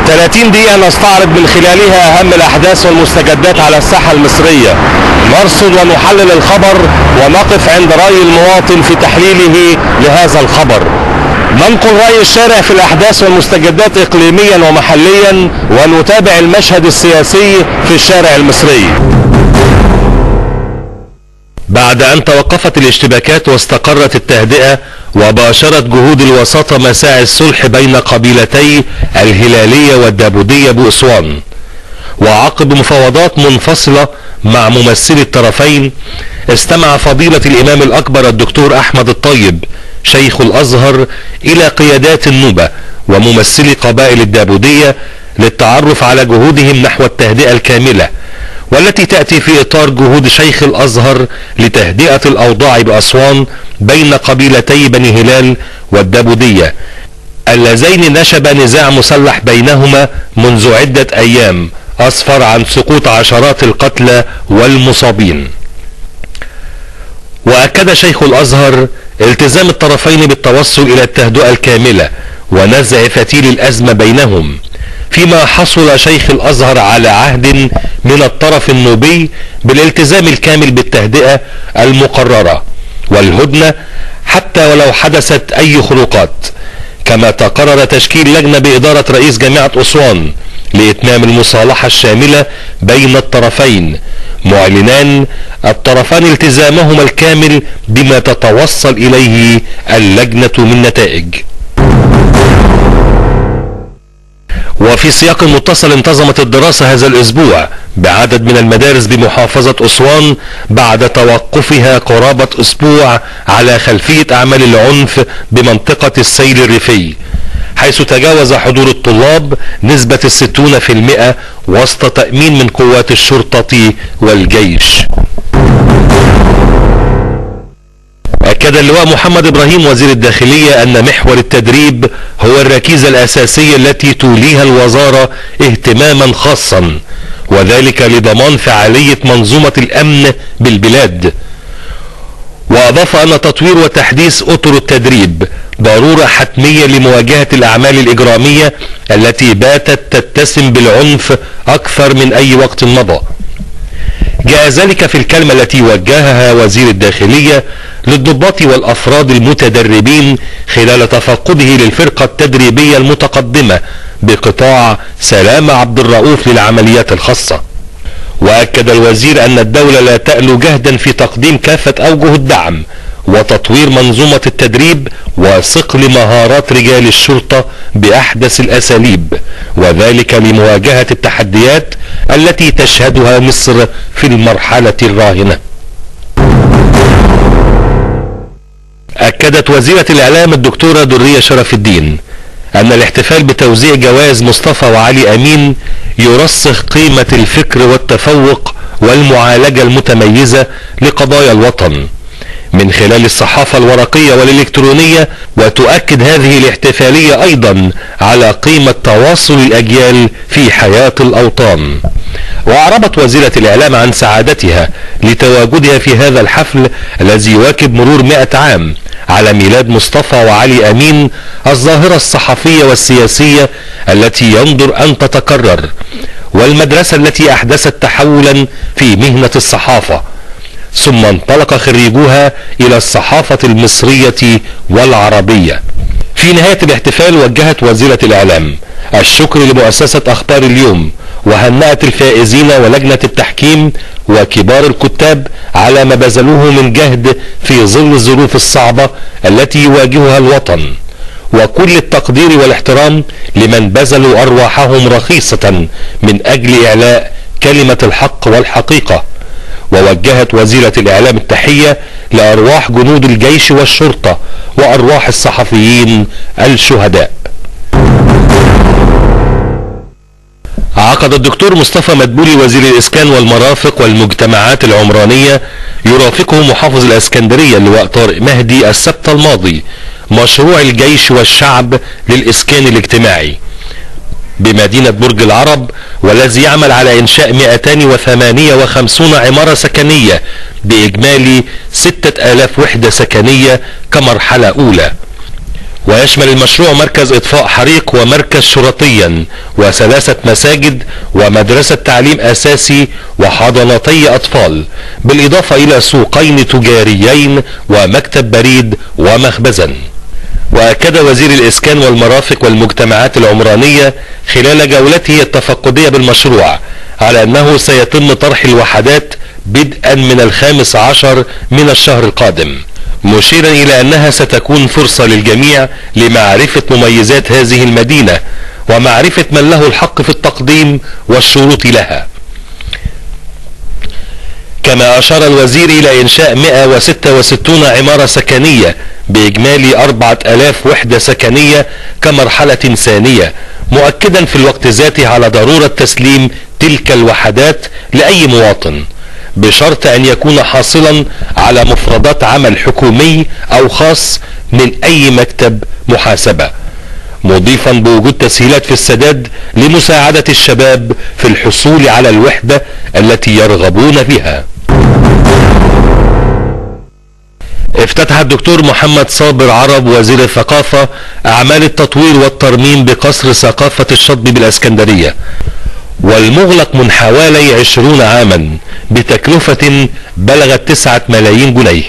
30 دقيقة نستعرض من خلالها أهم الأحداث والمستجدات على الساحة المصرية، نرصد ونحلل الخبر ونقف عند رأي المواطن في تحليله لهذا الخبر. ننقل رأي الشارع في الأحداث والمستجدات إقليميا ومحليا، ونتابع المشهد السياسي في الشارع المصري. بعد أن توقفت الاشتباكات واستقرت التهدئة وباشرت جهود الوساطة مساعي الصلح بين قبيلتي الهلالية والدابودية بأسوان، وعقب مفاوضات منفصلة مع ممثلي الطرفين، استمع فضيلة الإمام الأكبر الدكتور أحمد الطيب شيخ الأزهر إلى قيادات النوبة وممثلي قبائل الدابودية للتعرف على جهودهم نحو التهدئة الكاملة، والتي تأتي في إطار جهود شيخ الأزهر لتهدئة الأوضاع بأسوان بين قبيلتي بني هلال والدابودية اللذين نشب نزاع مسلح بينهما منذ عدة أيام أسفر عن سقوط عشرات القتلى والمصابين. وأكد شيخ الأزهر التزام الطرفين بالتوصل إلى التهدئة الكاملة ونزع فتيل الأزمة بينهم، فيما حصل شيخ الأزهر على عهد من الطرف النوبي بالالتزام الكامل بالتهدئة المقررة والهدنة حتى ولو حدثت أي خروقات، كما تقرر تشكيل لجنة بإدارة رئيس جامعة أسوان لإتمام المصالحة الشاملة بين الطرفين، معلنان الطرفان التزامهما الكامل بما تتوصل إليه اللجنة من نتائج. وفي سياق متصل انتظمت الدراسة هذا الأسبوع بعدد من المدارس بمحافظة أسوان بعد توقفها قرابة أسبوع على خلفية أعمال العنف بمنطقة السيل الريفي، حيث تجاوز حضور الطلاب نسبة 60% وسط تأمين من قوات الشرطة والجيش. أكد اللواء محمد إبراهيم وزير الداخلية أن محور التدريب هو الركيزة الأساسية التي توليها الوزارة اهتماما خاصا، وذلك لضمان فعالية منظومة الأمن بالبلاد. وأضاف أن تطوير وتحديث أطر التدريب ضرورة حتمية لمواجهة الأعمال الإجرامية التي باتت تتسم بالعنف أكثر من أي وقت مضى. جاء ذلك في الكلمة التي وجهها وزير الداخلية للضباط والأفراد المتدربين خلال تفقده للفرقة التدريبية المتقدمة بقطاع سلام عبد الرؤوف للعمليات الخاصة. وأكد الوزير أن الدولة لا تألو جهدا في تقديم كافة أوجه الدعم وتطوير منظومة التدريب وصقل مهارات رجال الشرطة بأحدث الأساليب، وذلك لمواجهة التحديات التي تشهدها مصر في المرحلة الراهنة. أكدت وزيرة الإعلام الدكتورة درية شرف الدين أن الاحتفال بتوزيع جوائز مصطفى وعلي أمين يرسخ قيمة الفكر والتفوق والمعالجة المتميزة لقضايا الوطن من خلال الصحافة الورقية والإلكترونية، وتؤكد هذه الاحتفالية أيضا على قيمة تواصل الأجيال في حياة الأوطان. وأعربت وزيرة الإعلام عن سعادتها لتواجدها في هذا الحفل الذي يواكب مرور 100 عام على ميلاد مصطفى وعلي أمين، الظاهرة الصحفية والسياسية التي ينظر أن تتكرر، والمدرسة التي أحدثت تحولا في مهنة الصحافة، ثم انطلق خريجوها إلى الصحافة المصرية والعربية. في نهاية الاحتفال وجهت وزيرة الإعلام الشكر لمؤسسة أخبار اليوم وهنأت الفائزين ولجنة التحكيم وكبار الكتاب على ما بذلوه من جهد في ظل الظروف الصعبة التي يواجهها الوطن، وكل التقدير والاحترام لمن بذلوا أرواحهم رخيصة من أجل إعلاء كلمة الحق والحقيقة. ووجهت وزيرة الإعلام التحية لأرواح جنود الجيش والشرطة وأرواح الصحفيين الشهداء. عقد الدكتور مصطفى مدبولي وزير الإسكان والمرافق والمجتمعات العمرانية يرافقه محافظ الإسكندرية اللواء طارق مهدي السبت الماضي مشروع الجيش والشعب للإسكان الاجتماعي بمدينة برج العرب، والذي يعمل على إنشاء 258 عمارة سكنية بإجمالي 6000 وحدة سكنية كمرحلة أولى. ويشمل المشروع مركز اطفاء حريق ومركز شرطيا و3 مساجد ومدرسة تعليم اساسي وحضانتي اطفال، بالاضافة الى سوقين تجاريين ومكتب بريد ومخبزا. واكد وزير الاسكان والمرافق والمجتمعات العمرانية خلال جولته التفقدية بالمشروع على انه سيتم طرح الوحدات بدءا من 15 من الشهر القادم، مشيرا الى انها ستكون فرصة للجميع لمعرفة مميزات هذه المدينة ومعرفة من له الحق في التقديم والشروط لها. كما اشار الوزير الى انشاء 166 عمارة سكنية باجمالي 4000 وحدة سكنية كمرحلة ثانية، مؤكدا في الوقت ذاته على ضرورة تسليم تلك الوحدات لأي مواطن، بشرط أن يكون حاصلا على مفردات عمل حكومي أو خاص من أي مكتب محاسبة، مضيفا بوجود تسهيلات في السداد لمساعدة الشباب في الحصول على الوحدة التي يرغبون بها. افتتح الدكتور محمد صابر عرب وزير الثقافة أعمال التطوير والترميم بقصر ثقافة الشطبي بالاسكندرية، والمغلق من حوالي 20 عاما بتكلفة بلغت 9 ملايين جنيه.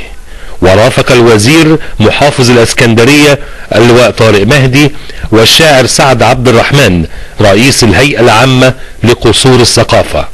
ورافق الوزير محافظ الاسكندرية اللواء طارق مهدي والشاعر سعد عبد الرحمن رئيس الهيئة العامة لقصور الثقافة.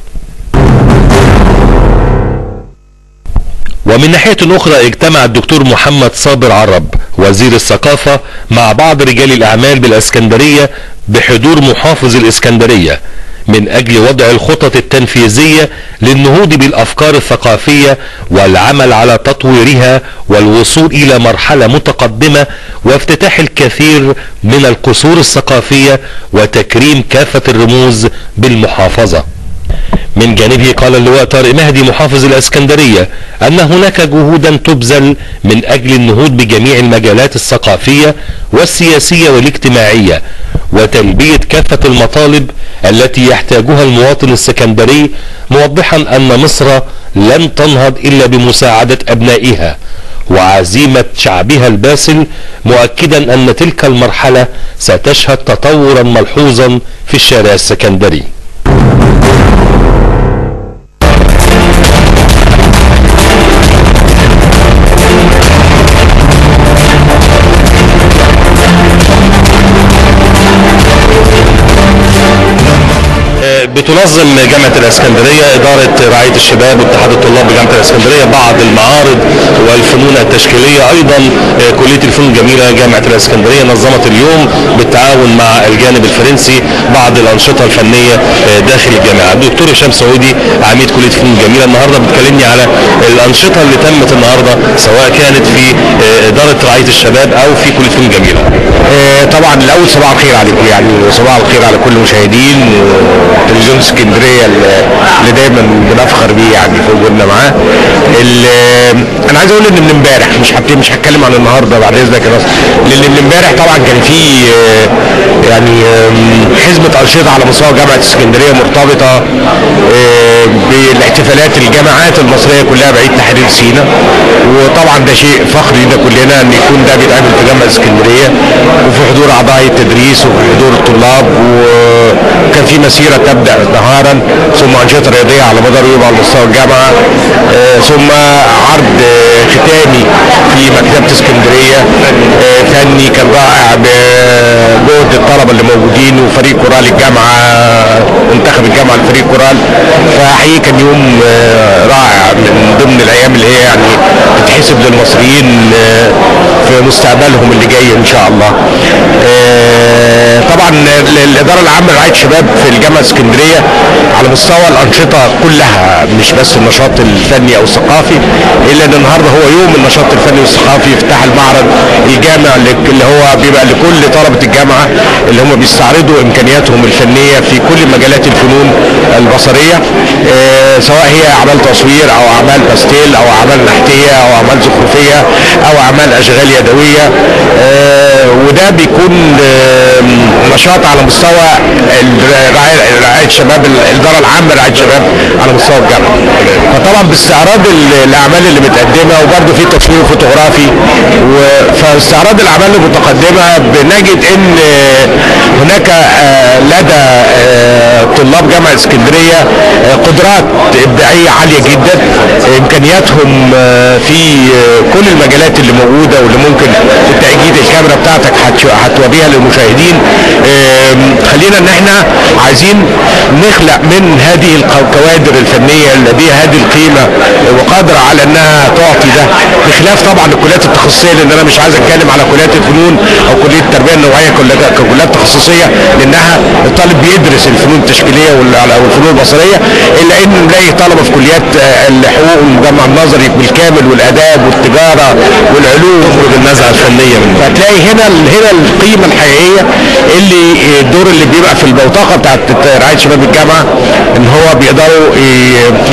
ومن ناحية اخرى اجتمع الدكتور محمد صابر عرب وزير الثقافة مع بعض رجال الاعمال بالاسكندرية بحضور محافظ الاسكندرية من اجل وضع الخطط التنفيذية للنهوض بالافكار الثقافية والعمل على تطويرها والوصول الى مرحلة متقدمة وافتتاح الكثير من القصور الثقافية وتكريم كافة الرموز بالمحافظة. من جانبه قال اللواء طارق مهدي محافظ الاسكندرية ان هناك جهودا تبذل من اجل النهوض بجميع المجالات الثقافية والسياسية والاجتماعية وتلبية كافة المطالب التي يحتاجها المواطن السكندري، موضحا ان مصر لن تنهض الا بمساعدة ابنائها وعزيمة شعبها الباسل، مؤكدا ان تلك المرحلة ستشهد تطورا ملحوظا في الشارع السكندري. بتنظم جامعة الاسكندرية إدارة رعاية الشباب واتحاد الطلاب بجامعة الاسكندرية بعض المعارض والفنون التشكيلية. أيضا كلية الفنون الجميلة جامعة الاسكندرية نظمت اليوم بالتعاون مع الجانب الفرنسي بعض الأنشطة الفنية داخل الجامعة. الدكتور هشام سعودي عميد كلية الفنون الجميلة النهاردة بتكلمني على الأنشطة اللي تمت النهاردة سواء كانت في إدارة رعاية الشباب أو في كلية الفنون الجميلة. طبعا الأول صباح الخير عليكم، يعني صباح الخير على كل المشاهدين تلفزيون اسكندريه اللي دايما بنفخر بيه يعني في وجودنا معاه. انا عايز اقول ان من امبارح مش هتكلم عن النهارده بعد اذنك يا ناصر، لان من امبارح طبعا كان في يعني حزمه انشطه على مستوى جامعه اسكندريه مرتبطه بالاحتفالات الجامعات المصريه كلها بعيد تحرير سيناء، وطبعا ده شيء فخر لينا كلنا ان يكون ده بيتعمل في جامعه اسكندريه وفي حضور اعضاء التدريس وفي حضور الطلاب، وكان في مسيره تبدا نهارا ثم انشطه رياضيه على مدار يوم على مستوى الجامعه، ثم عرض ختامي في مكتبه اسكندريه فني كان رائع بجهد الطلبه اللي موجودين وفريق كورال الجامعه، منتخب الجامعه لفريق كورال، فحقيقي كان يوم رائع من ضمن الايام اللي هي يعني تتحسب للمصريين في مستقبلهم اللي جاي ان شاء الله. طبعا الاداره العامه لرعايه الشباب في الجامعه الاسكندريه على مستوى الانشطه كلها مش بس النشاط الفني او الثقافي، الا ان النهارده هو يوم النشاط الفني والثقافي، افتتاح المعرض الجامع اللي هو بيبقى لكل طلبه الجامعه اللي هم بيستعرضوا امكانياتهم الفنيه في كل مجالات الفنون البصريه، سواء هي اعمال تصوير او اعمال باستيل او اعمال نحتيه او اعمال زخرفيه او اعمال اشغال يدويه، وده بيكون نشاط على مستوى رعايه الشباب، الاداره العامه لرعايه الشباب على مستوى الجامعه. طبعا باستعراض الاعمال اللي متقدمه، وبرده في تصوير فوتوغرافي، فاستعراض الاعمال المتقدمه بنجد ان هناك لدى طلاب جامعه اسكندريه قدرات ابداعيه عاليه جدا، امكانياتهم في كل المجالات اللي موجوده واللي ممكن بالتاكيد الكاميرا بتاعتك هتوريها للمشاهدين. خلينا ان احنا عايزين نخلق من هذه الكوادر الفنيه التي هذه القيمه وقادره على انها تعطي ده، بخلاف طبعا الكليات التخصصيه، لان انا مش عايز اتكلم على كليات الفنون او كليه التربيه النوعيه ككليات تخصصيه، لانها الطالب بيدرس الفنون التشكيليه والفنون البصريه، الا ان نلاقي طلبه في كليات الحقوق والمجمع النظري بالكامل والاداب والتجاره والعلوم والنزعه الفنيه، فتلاقي هنا القيمه الحقيقيه اللي الدور اللي بيبقى في البوتقه بتاعت رعايه شباب الجامعه، ان هو بيقدروا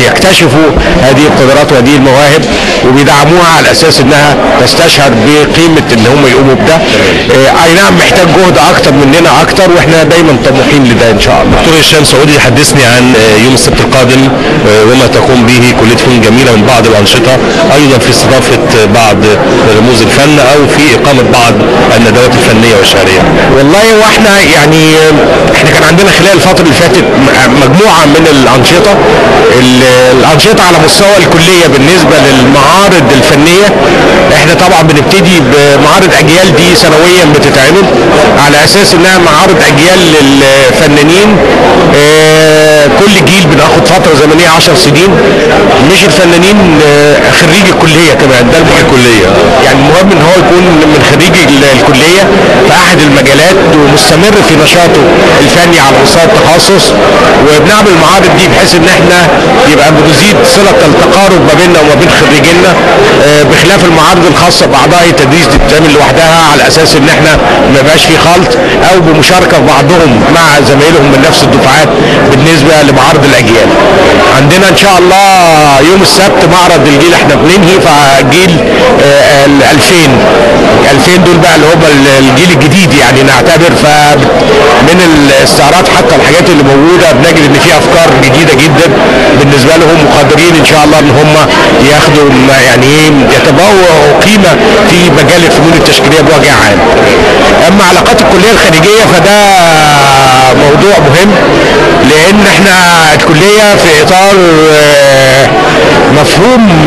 يكتشفوا هذه القدرات وهذه المواهب وبيدعموها على اساس انها تستشعر بقيمه ان هم يقوموا بده. اي نعم محتاج جهد اكتر مننا اكتر، واحنا دايما طموحين لده ان شاء الله. دكتور هشام سعودي، حدثني عن يوم السبت القادم وما تقوم به كليه فنون جميله من بعض الانشطه، ايضا في استضافه بعض رموز الفن او في اقامه بعض الندوات الفنيه والشعريه. والله واحنا يعني احنا كان عندنا خلال الفتره اللي فاتت مجموعه من الانشطه على مستوى الكليه بالنسبه للمعارض الفنيه. احنا طبعا بنبتدي بمعارض اجيال دي سنويا بتتعمل على اساس انها معارض اجيال للفنانين، كل جيل بناخد فتره زمنيه 10 سنين، مش الفنانين خريجي الكليه كمان، ده الكليه يعني المهم ان هو يكون من خريجي الكليه في احد المجالات ومستمر في نشاطه الفني على مستوى التخصص. وبنعمل المعارض دي بحيث ان احنا يبقى بنزيد صله التقارب ما بيننا وما بين خريجينا، بخلاف المعارض الخاصه باعضاء التدريس دي بتتعمل لوحدها على اساس ان احنا ما يبقاش في خلط، او بمشاركه بعضهم مع زمايلهم من نفس الدفعات بالنسبه لمعارض الاجيال. عندنا ان شاء الله يوم السبت معرض الجيل، احنا بننهي فجيل 2000 دول بقى اللي هم الجيل الجديد يعني نعتبر، فمن الاستعراض حتى الحاجات اللي موجوده بنجد ان في افكار جديده جدا بالنسبه لهم، وقادرين ان شاء الله ان هم ياخدوا يعني يتبوأوا قيمه في مجال الفنون التشكيليه بوجه عام. اما علاقات الكليه الخارجيه فده موضوع مهم، لان احنا الكليه في اطار مفهوم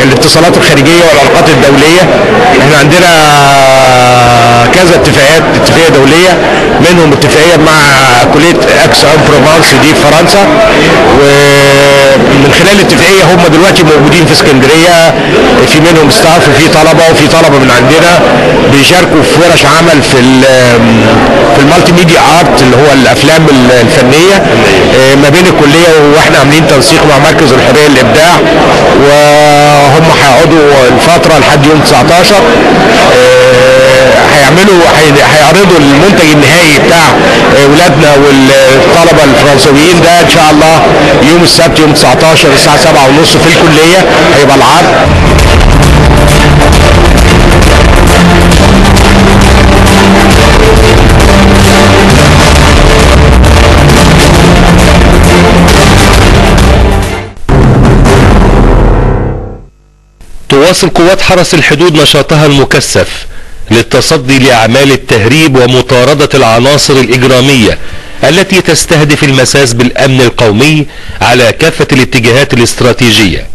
الاتصالات الخارجيه والعلاقات الدوليه. احنا عندنا كذا اتفاقيه دوليه، منهم اتفاقيه مع كليه اكس ان بروفانس دي في فرنسا، ومن خلال الاتفاقيه هم دلوقتي موجودين في اسكندريه، في منهم ستاف وفي طلبه من عندنا بيشاركوا في ورش عمل في المالتي ميديا ارت اللي هو الافلام الفنيه ما بين الكليه، واحنا عاملين تنسيق مع مركز الحريه للابداع، وهم هيقعدوا الفتره لحد يوم 19 هيعرضوا المنتج النهائي بتاع ولادنا والطلبه الفرنسويين ده ان شاء الله يوم السبت يوم 19 الساعه 7:30 في الكليه هيبقى العرض. تواصل قوات حرس الحدود نشاطها المكثف للتصدي لأعمال التهريب ومطاردة العناصر الإجرامية التي تستهدف المساس بالأمن القومي على كافة الاتجاهات الاستراتيجية.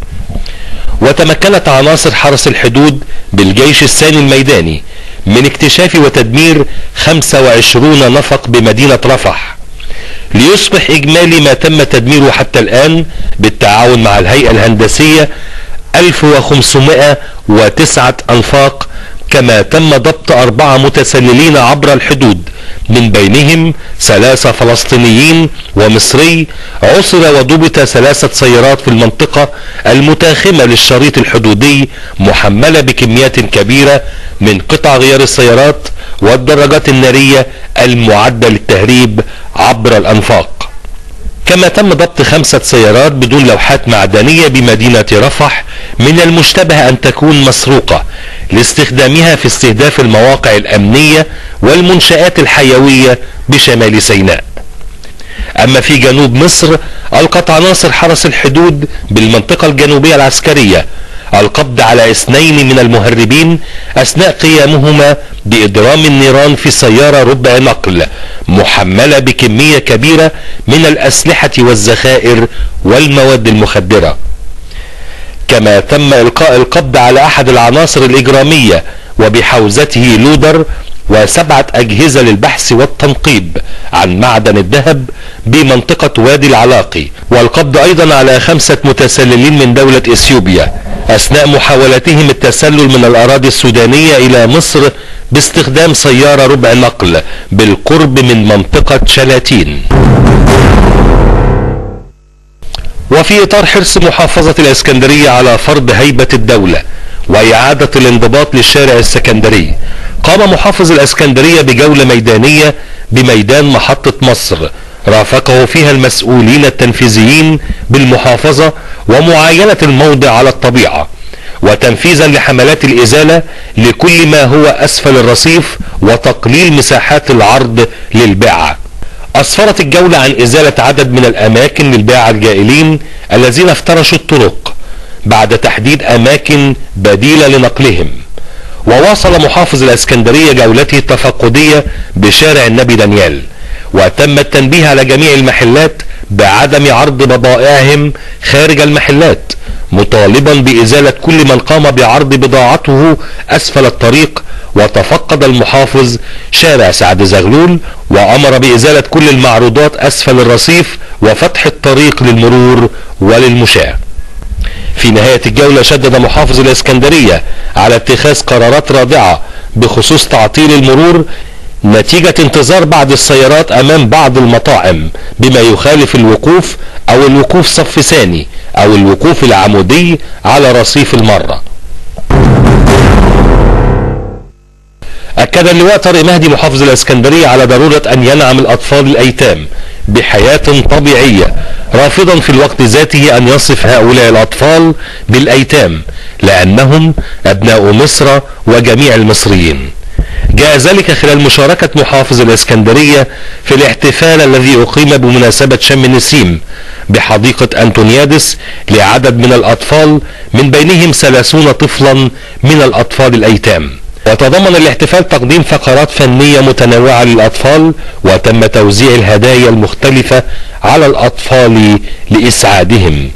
وتمكنت عناصر حرس الحدود بالجيش الثاني الميداني من اكتشاف وتدمير 25 نفق بمدينة رفح، ليصبح إجمالي ما تم تدميره حتى الآن بالتعاون مع الهيئة الهندسية 1509 أنفاق، كما تم ضبط 4 متسللين عبر الحدود، من بينهم 3 فلسطينيين ومصري. عثر وضبط 3 سيارات في المنطقة المتاخمة للشريط الحدودي محملة بكميات كبيرة من قطع غيار السيارات والدراجات النارية المعدة للتهريب عبر الأنفاق. كما تم ضبط 5 سيارات بدون لوحات معدنية بمدينة رفح من المشتبه أن تكون مسروقة لاستخدامها في استهداف المواقع الأمنية والمنشآت الحيوية بشمال سيناء. أما في جنوب مصر، ألقت عناصر حرس الحدود بالمنطقة الجنوبية العسكرية القبض على 2 من المهربين أثناء قيامهما بإضرام النيران في سيارة ربع نقل محملة بكمية كبيرة من الأسلحة والذخائر والمواد المخدرة. كما تم إلقاء القبض على أحد العناصر الإجرامية وبحوزته لودر و7 أجهزة للبحث والتنقيب عن معدن الذهب بمنطقة وادي العلاقي، والقبض أيضا على 5 متسللين من دولة إثيوبيا أثناء محاولتهم التسلل من الأراضي السودانية إلى مصر باستخدام سيارة ربع نقل بالقرب من منطقة شلاتين. وفي إطار حرص محافظة الإسكندرية على فرض هيبة الدولة وإعادة الانضباط للشارع السكندري، قام محافظ الإسكندرية بجولة ميدانية بميدان محطة مصر رافقه فيها المسؤولين التنفيذيين بالمحافظة ومعاينة الموضع على الطبيعة وتنفيذا لحملات الإزالة لكل ما هو أسفل الرصيف وتقليل مساحات العرض للباعة. أسفرت الجولة عن إزالة عدد من الأماكن للباعة الجائلين الذين افترشوا الطرق بعد تحديد أماكن بديلة لنقلهم. وواصل محافظ الإسكندرية جولته التفقدية بشارع النبي دانيال، وتم التنبيه على جميع المحلات بعدم عرض بضائعهم خارج المحلات، مطالبا بإزالة كل من قام بعرض بضاعته أسفل الطريق. وتفقد المحافظ شارع سعد زغلول وأمر بإزالة كل المعروضات أسفل الرصيف وفتح الطريق للمرور وللمشاة. في نهاية الجولة شدد محافظ الإسكندرية على اتخاذ قرارات رادعة بخصوص تعطيل المرور نتيجة انتظار بعض السيارات أمام بعض المطاعم بما يخالف الوقوف أو الوقوف صف ثاني أو الوقوف العمودي على رصيف المرة. أكد اللواء طارق مهدي محافظ الإسكندرية على ضرورة أن ينعم الأطفال الأيتام بحياة طبيعية، رافضا في الوقت ذاته أن يصف هؤلاء الأطفال بالأيتام لأنهم أبناء مصر وجميع المصريين. جاء ذلك خلال مشاركة محافظ الإسكندرية في الاحتفال الذي أقيم بمناسبة شم النسيم بحديقة أنتونيادس لعدد من الأطفال من بينهم 30 طفلا من الأطفال الأيتام. وتضمن الاحتفال تقديم فقرات فنية متنوعة للأطفال وتم توزيع الهدايا المختلفة على الأطفال لإسعادهم.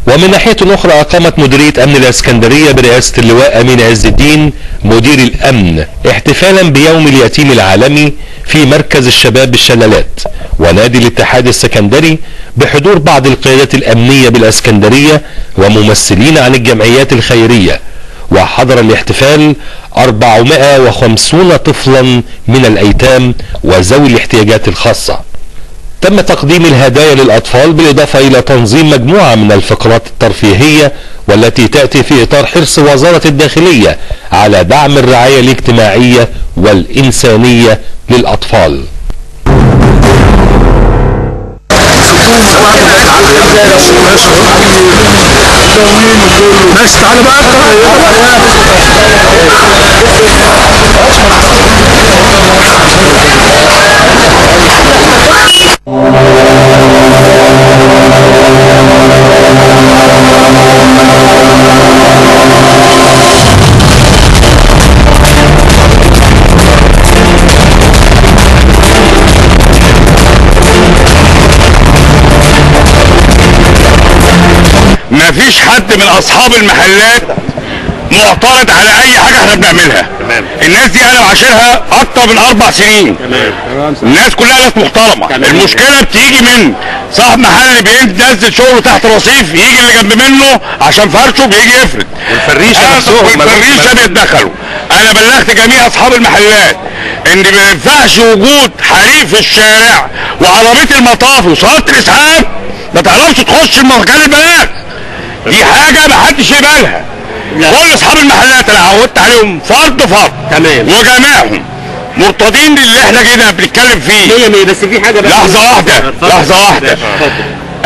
ومن ناحية أخرى أقامت مديرية أمن الإسكندرية برئاسة اللواء أمين عز الدين مدير الأمن احتفالا بيوم اليتيم العالمي في مركز الشباب بالشلالات ونادي الاتحاد السكندري بحضور بعض القيادات الأمنية بالإسكندرية وممثلين عن الجمعيات الخيرية. وحضر الاحتفال 450 طفلا من الأيتام وذوي الاحتياجات الخاصة. تم تقديم الهدايا للأطفال بالإضافة إلى تنظيم مجموعة من الفقرات الترفيهية والتي تأتي في إطار حرص وزارة الداخلية على دعم الرعاية الاجتماعية والإنسانية للأطفال. مفيش حد من اصحاب المحلات معترض على اي حاجه احنا بنعملها. الناس دي انا بعاشرها اكتر من 4 سنين. الناس كلها ناس محترمه. المشكله بتيجي من صاحب محل اللي بينزل شغله تحت رصيف، يجي اللي جنب منه عشان فرشه بيجي يفرد، والفريشه بيتدخلوا. انا بلغت جميع اصحاب المحلات ان ما ينفعش وجود حريق في الشارع وعربيه المطافي وصالات الاسعاف ما تعرفش تخش مكان البلاغ. دي حاجه ما حدش يقبلها. كل اصحاب المحلات انا عودت عليهم فرد تمام وجميعهم مرتضين للي احنا جينا بنتكلم فيه. بس في حاجه بقى لحظه واحده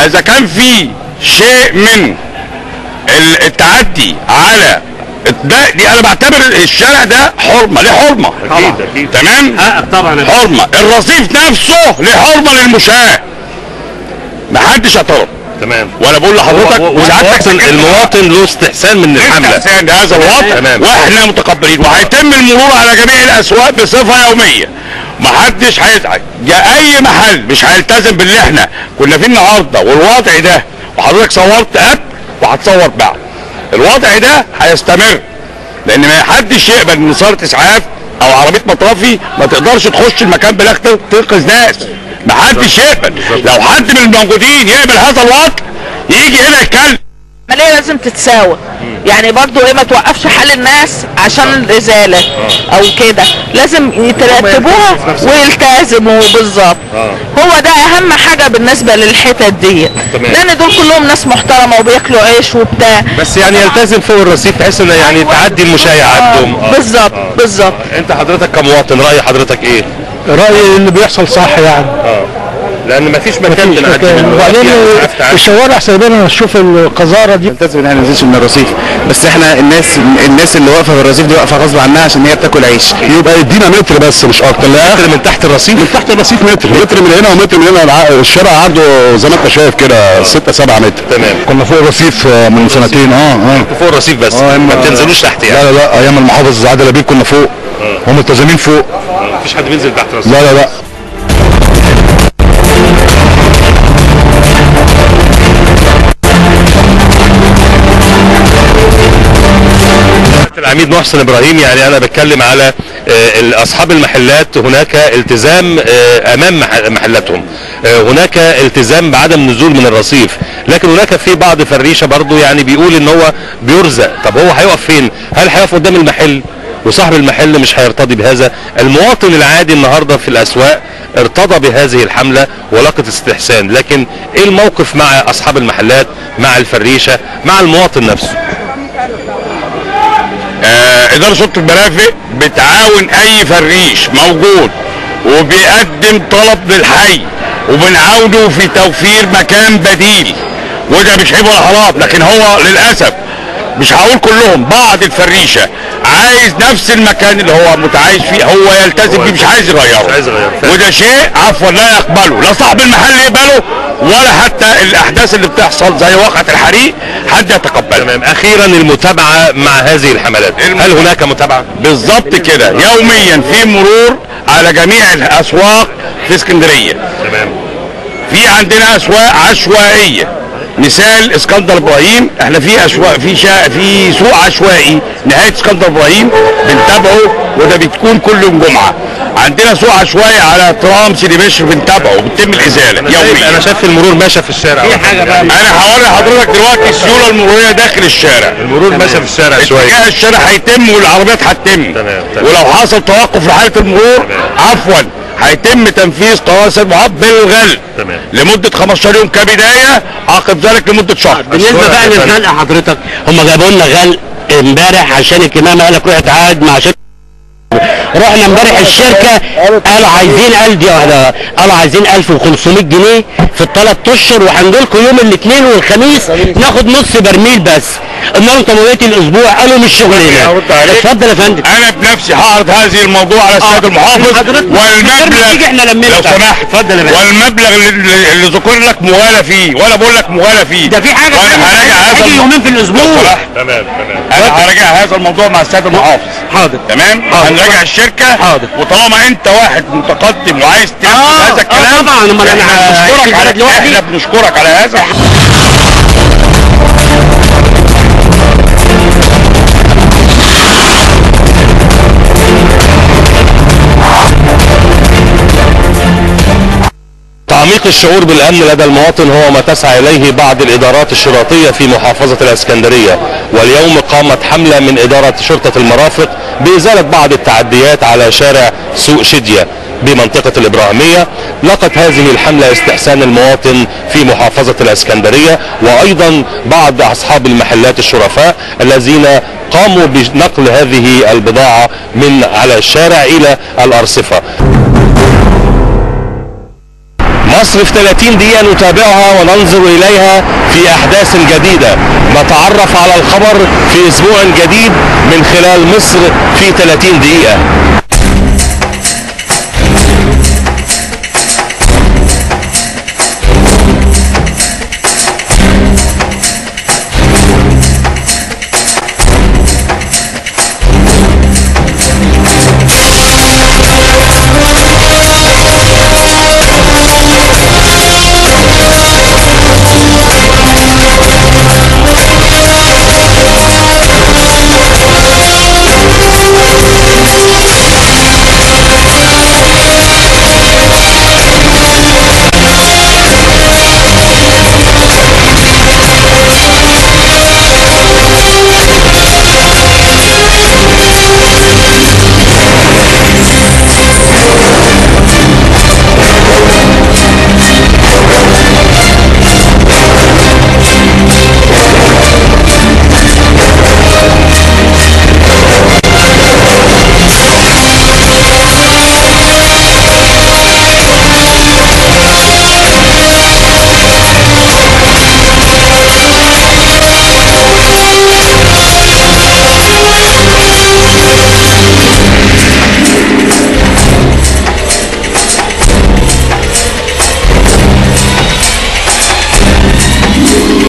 اذا كان في شيء من التعدي على دي انا بعتبر الشارع ده حرمه، ليه حرمه؟ اكيد تمام؟ طبعا حرمه. الرصيف نفسه ليه حرمه للمشاة، محدش اعترض. تمام. وانا بقول لحضرتك وسعادتك المواطن له استحسان من الحمله، استحسان لهذا الوضع، واحنا متقبلين، وهيتم المرور على جميع الاسواق بصفه يوميه، محدش هيزعج. اي محل مش هيلتزم باللي احنا كنا فيه النهارده والوضع ده، وحضرتك صورت قبل وهتصور بعد، الوضع ده هيستمر، لان ما حدش يقبل ان صارت اسعاف او عربيه مطافي ما تقدرش تخش المكان بلاغ تنقذ ناس، ما حدش يقبل. لو حد من الموجودين يقبل هذا الوضع يجي هنا يتكلم. العملية لازم تتساوى، يعني برضو ايه، ما توقفش حال الناس عشان الازالة او كده، لازم يترتبوها ويلتزموا بالظبط. هو ده اهم حاجة بالنسبة للحتت دي، لان دول كلهم ناس محترمة وبياكلوا عيش وبتاع، بس يعني يلتزم فوق الرصيف بحيث انه يعني تعدي المشايعات دول. بالظبط. انت حضرتك كمواطن رأي حضرتك ايه؟ رأيي اللي بيحصل صح يعني. لان مفيش مكان بنعدي منه، وبعدين الشوارع سايبينها نشوف القذاره دي. نلتزم ان احنا ما ننزلش من الرصيف، بس احنا الناس اللي واقفه في الرصيف دي واقفه غصب عنها عشان هي بتاكل عيش. يبقى يدينا متر بس مش اكتر. متر من تحت الرصيف؟ من تحت الرصيف متر من هنا ومتر من هنا. الشارع عرضه زي ما انت شايف كده 6-7 متر. تمام. كنا فوق الرصيف من سنتين. فوق الرصيف بس ما بتنزلوش تحت يعني؟ لا ايام المحافظ عادل لبيب كنا فوق وملتزمين فوق. مفيش حد بينزل تحت الرصيف؟ لا. العميد محسن ابراهيم، يعني انا بتكلم على اصحاب المحلات، هناك التزام امام محلاتهم، هناك التزام بعدم نزول من الرصيف، لكن هناك في بعض فريشه برضو يعني بيقول ان هو بيرزق. طب هو هيقف فين؟ هل هيقف قدام المحل وصاحب المحل مش هيرتضي بهذا؟ المواطن العادي النهارده في الاسواق ارتضى بهذه الحمله ولقت استحسان، لكن ايه الموقف مع اصحاب المحلات، مع الفريشه، مع المواطن نفسه؟ إدارة شرطة المرافق بتعاون أي فريش موجود وبيقدم طلب للحي، وبنعاونه في توفير مكان بديل، وده مش عيب ولا حرام، لكن هو للأسف مش هقول كلهم، بعض الفريشة عايز نفس المكان اللي هو متعايش فيه هو يلتزم بيه، مش عايز يغيره، وده شيء عفوا لا يقبله لا صاحب المحل يقبله ولا حتى الاحداث اللي بتحصل زي وقعة الحريق حد يتقبلها. تمام. اخيرا المتابعة مع هذه الحملات، هل هناك متابعة؟ بالظبط كده، يوميا في مرور على جميع الاسواق في اسكندرية. تمام. في عندنا اسواق عشوائية، مثال اسكندر ابراهيم، احنا في اسواق في سوق عشوائي نهايه اسكندر ابراهيم بنتابعه، وده بتكون كل يوم جمعه. عندنا سوق عشوائي على ترام سيدي بشر بنتابعه وبتتم الازاله يوميا. انا شايف المرور ماشي في الشارع. في حاجه بقى انا هوري حضرتك دلوقتي السيوله المروريه داخل الشارع. المرور ماشي في الشارع شويه. اتجاه الشارع هيتم والعربيات هتتم. تمام. ولو حصل توقف لحاله المرور عفوا هيتم تنفيذ قواعد المعاق بالغل لمده 15 يوم كبدايه، عقب ذلك لمده شهر. بالنسبه بقى للغلق حضرتك، هم جابوا لنا غلق امبارح عشان الكمامه، قال لك روح اتعاقد مع شركه. رحنا امبارح الشركه قالوا عايزين قالوا عايزين 1500 جنيه في ال3 اشهر، وهنجيلكم يوم الاثنين والخميس ناخد نص برميل بس. قلنا لهم طب بقيه الاسبوع، قالوا مش شغلنا. اتفضل يا فندم. انا بنفسي هعرض هذه الموضوع على السيد المحافظ، والمبلغ لو سمحت اتفضل يا فندم، والمبلغ اللي ذكر لك مغالى فيه، وانا بقول لك مغالى فيه، ده في حاجه وانا هراجع هذا يومين في الاسبوع. تمام. انا هراجع هذا الموضوع مع السيد المحافظ. حاضر. تمام. هنراجع الشركه. حاضر. وطالما انت واحد متقدم وعايز تنفذ هذا الكلام طبعا، امال احنا بنشكرك على هذا. تعميق الشعور بالامن لدى المواطن هو ما تسعى اليه بعض الادارات الشرطيه في محافظه الاسكندريه، واليوم قامت حمله من اداره شرطه المرافق بازاله بعض التعديات على شارع سوق شديه بمنطقه الابراهيميه. لقت هذه الحمله استحسان المواطن في محافظه الاسكندريه، وايضا بعض اصحاب المحلات الشرفاء الذين قاموا بنقل هذه البضاعه من على الشارع الى الارصفه. مصر في 30 دقيقة نتابعها وننظر إليها في احداث جديدة. نتعرف على الخبر في اسبوع جديد من خلال مصر في 30 دقيقة.